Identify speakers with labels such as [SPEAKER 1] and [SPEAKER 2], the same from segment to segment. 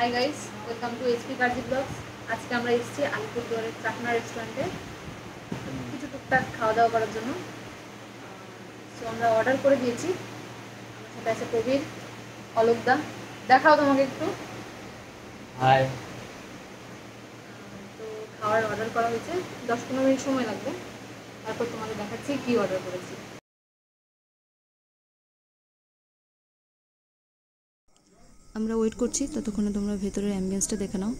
[SPEAKER 1] High guys, welcome to HP কার্জি blogs. আজকে আমরা এসেছি আলিপুরদুয়ারের চাকনা রেস্টুরেন্টে কিছু টুকটাক খাওয়া দাওয়া করার জন্য। তো আমরা অর্ডার করে দিয়েছি। আমার সাথে আছে প্রবীর, অলোকদা। দেখাও তোমাকে একটু।
[SPEAKER 2] হাই।
[SPEAKER 1] তো খাওয়ার অর্ডার করা হয়েছে, 10-15 মিনিট সময় লাগবে। তারপর তোমাকে দেখাচ্ছি কি অর্ডার করেছি।
[SPEAKER 3] আমরা ওয়েট করছি, ততক্ষণে তোমরা ভেতরের অ্যাম্বিয়েন্সটা দেখে নাও।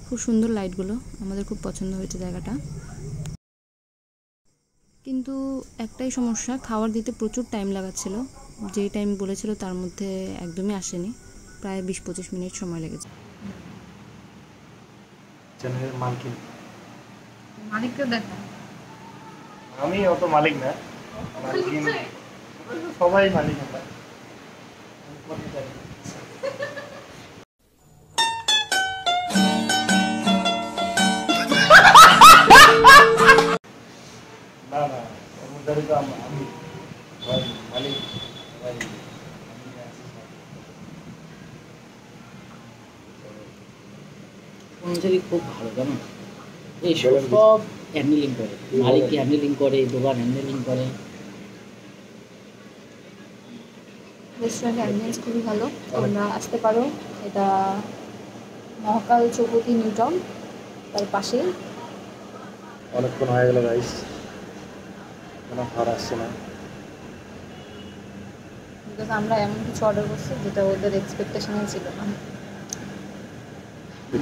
[SPEAKER 3] খুব সুন্দর লাইটগুলো, আমাদের খুব পছন্দ হয়েছে জায়গাটা। কিন্তু একটাই সমস্যা, খাবার দিতে প্রচুর টাইম লাগাচ্ছিল। যেই টাইম বলেছিল তার মধ্যে একদমই আসেনি, প্রায় 20-25 মিনিট সময় লেগেছে।
[SPEAKER 2] চ্যানেলের মালিক
[SPEAKER 1] মালিককে দেখো।
[SPEAKER 2] আমি অত মালিক না, সবাই মালিক আমরা। না না, কর্মচারী তো আমি মালিক।
[SPEAKER 4] কর্মচারী খুব ভালো, জানো, এই সব হ্যান্ডেলিং করে, মালিক হ্যান্ডেলিং করে, দোকান হ্যান্ডেলিং করে।
[SPEAKER 1] রেস্টুরেন্টের অ্যাম্বিয়েন্স খুবই ভালো, তোমরা আসতে পারো। এটা মহাকাল চৌপতি নিউটাউন, তার পাশেই।
[SPEAKER 2] অনেকক্ষণ হয়ে গেল গাইস, কোনো খাবার আসছে না।
[SPEAKER 1] বিকজ আমরা এমন কিছু অর্ডার করছি যেটা ওদের এক্সপেকটেশনই ছিল না।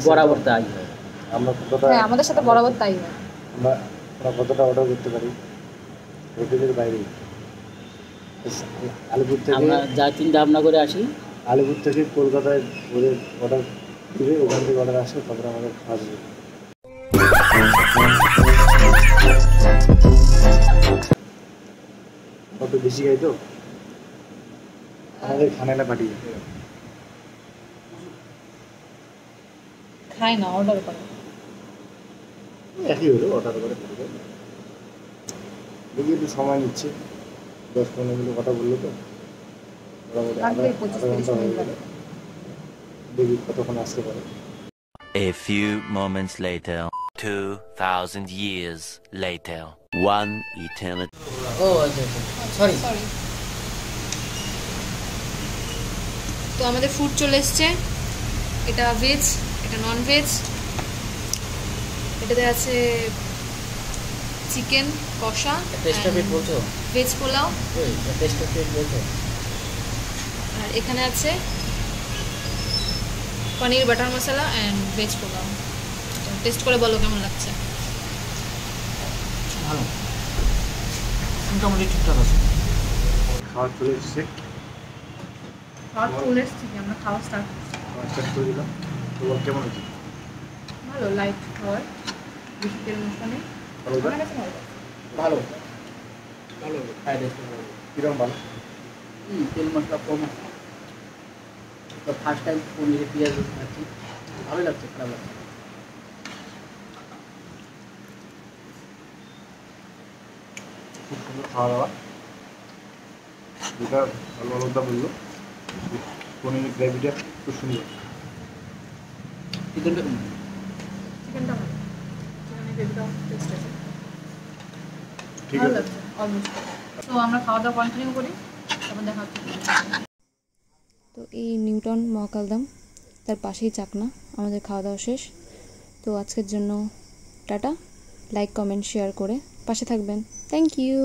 [SPEAKER 4] বরাবর তাই হয়।
[SPEAKER 2] আমরা কতটা,
[SPEAKER 1] হ্যাঁ, আমাদের সাথে বরাবর তাই হয়।
[SPEAKER 2] আমরা কতটা অর্ডার করতে পারি হোটেলের বাইরে। আলিপুর থেকে
[SPEAKER 4] আমরা যা চিন্তা ভাবনা করে আসি,
[SPEAKER 2] আলিপুর থেকে কলকাতায় ওদের অর্ডার দিবে, ওখান থেকে অর্ডার আসে, তারপরে আমাদের খাওয়া দেবে। কত বেশি খাই তো, আমাদের খানাটা পাঠিয়ে
[SPEAKER 1] খায় না, অর্ডার করে।
[SPEAKER 2] একই হলো, অর্ডার করে দেখি একটু সময় নিচ্ছে, 10-15 মিনিট কথা বললো তো, মোটামুটি আধা ঘন্টা হয়ে গেল। দেখি কতক্ষণ আসতে পারে।
[SPEAKER 5] A few moments later, 2000 years later, one eternity.
[SPEAKER 4] ও আচ্ছা আচ্ছা, সরি।
[SPEAKER 1] তো আমাদের ফুড চলে এসছে। এটা ভেজ, এটা নন ভেজ। এটাতে আছে চিকেন কষা,
[SPEAKER 4] টেস্ট অফ ইট বলছো?
[SPEAKER 1] ভেজ পোলাও।
[SPEAKER 4] ওই টেস্ট অফ ইট বলছো?
[SPEAKER 1] আর এখানে আছে paneer butter masala and veg pulao. Taste করে বলো কেমন লাগছে।
[SPEAKER 4] ভালো, মোটামুটি ঠিকঠাক আছে।
[SPEAKER 2] খাওয়া চলে এসছে,
[SPEAKER 1] খাওয়ার চলে এসছে কি, আমরা খাওয়া স্টার্ট
[SPEAKER 2] করে দিলাম। তো কেমন হয়েছে?
[SPEAKER 1] ভালো, লাইট খাওয়ার, বেশি তেল মশলা নেই।
[SPEAKER 2] ভালো
[SPEAKER 1] আমার কাছে ভালো।
[SPEAKER 4] ভালো ভালো, ফ্রাইড রাইস ভালো।
[SPEAKER 2] কিরকম ভালো?
[SPEAKER 4] তেল মশলা কম আছে। তো ফার্স্ট টাইম পনিরে পেঁয়াজ রসুন খাচ্ছি, ভালোই লাগছে, খারাপ লাগছে।
[SPEAKER 2] খুব সুন্দর খাওয়া দাওয়া, যেটা ভালো আলাদা বললো, পনিরের গ্রেভিটা খুব সুন্দর।
[SPEAKER 4] চিকেনটা কেমন?
[SPEAKER 1] চিকেনটা ভালো, চিকেনের গ্রেভিটা টেস্ট আছে,
[SPEAKER 2] ঠিক
[SPEAKER 1] ভালো
[SPEAKER 2] আছে,
[SPEAKER 1] লাগছে অলমোস্ট। তো আমরা খাওয়া দাওয়া কন্টিনিউ করি, তারপর দেখা হচ্ছে।
[SPEAKER 3] তো এই নিউটাউন মহাকালদাম, তার পাশেই চাকনা। আমাদের খাওয়া দাওয়া শেষ। তো আজকের জন্য টাটা। লাইক কমেন্ট শেয়ার করে পাশে থাকবেন। Thank you.